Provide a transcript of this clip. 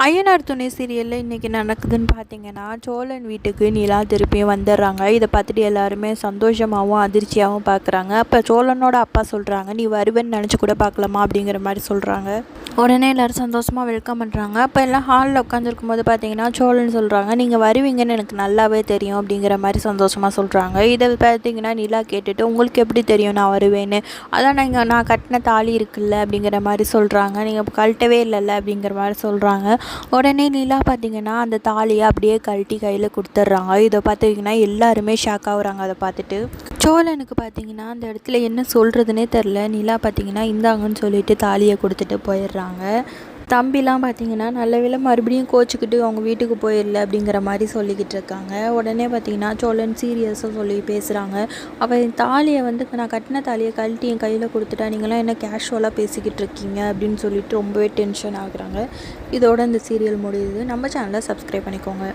ஐயனார் துணை சீரியலில் இன்றைக்கி நடக்குதுன்னு பார்த்தீங்கன்னா, சோழன் வீட்டுக்கு நிலா திருப்பியும் வந்துடுறாங்க. இதை பார்த்துட்டு எல்லாருமே சந்தோஷமாகவும் அதிர்ச்சியாகவும் பார்க்குறாங்க. அப்போ சோழனோட அப்பா சொல்கிறாங்க, நீ வருவேன்னு நினச்சி கூட பார்க்கலாமா அப்படிங்கிற மாதிரி சொல்கிறாங்க. உடனே எல்லோரும் சந்தோஷமாக வெல்கம் பண்ணுறாங்க. அப்போ எல்லாம் ஹாலில் உட்காந்துருக்கும் போது பார்த்தீங்கன்னா, சோழன் சொல்கிறாங்க, நீங்கள் வருவீங்கன்னு எனக்கு நல்லாவே தெரியும் அப்படிங்கிற மாதிரி சந்தோஷமாக சொல்கிறாங்க. இதை பார்த்தீங்கன்னா நிலா கேட்டுட்டு, உங்களுக்கு எப்படி தெரியும் நான் வருவேன்னு? அதான் நான் கட்டின தாலி இருக்குல்ல அப்படிங்கிற மாதிரி சொல்கிறாங்க. நீங்கள் கழட்டவே இல்லைல்ல அப்படிங்கிற மாதிரி சொல்கிறாங்க. உடனே நிலா பார்த்திங்கன்னா அந்த தாலியை அப்படியே கழட்டி கையில் கொடுத்துட்றாங்க. இதை பார்த்திங்கன்னா எல்லாருமே ஷாக் ஆகுறாங்க. அதை பார்த்துட்டு சோழனுக்கு பார்த்திங்கன்னா அந்த இடத்துல என்ன சொல்கிறதுனே தெரில. நிலா பார்த்திங்கன்னா இந்தாங்கன்னு சொல்லிட்டு தாலியை கொடுத்துட்டு போயிடுறாங்க. தம்பிலாம் பார்த்திங்கன்னா நல்ல வேளை மறுபடியும் கோச்சிக்கிட்டு அவங்க வீட்டுக்கு போயிடல அப்படிங்கிற மாதிரி சொல்லிக்கிட்டு இருக்காங்க. உடனே பார்த்திங்கன்னா சோழன் சீரியஸாக சொல்லி பேசுகிறாங்க. அவன் தாலியை நான் கட்டின தாலியை கழட்டி என் கையில் கொடுத்துட்டா, நீங்களாம் என்ன கேஷுவலாக பேசிக்கிட்டு இருக்கீங்க அப்படின்னு சொல்லிட்டு ரொம்பவே டென்ஷன் ஆகுறாங்க. இதோட இந்த சீரியல் முடியுது. நம்ம சேனலை சப்ஸ்கிரைப் பண்ணிக்கோங்க.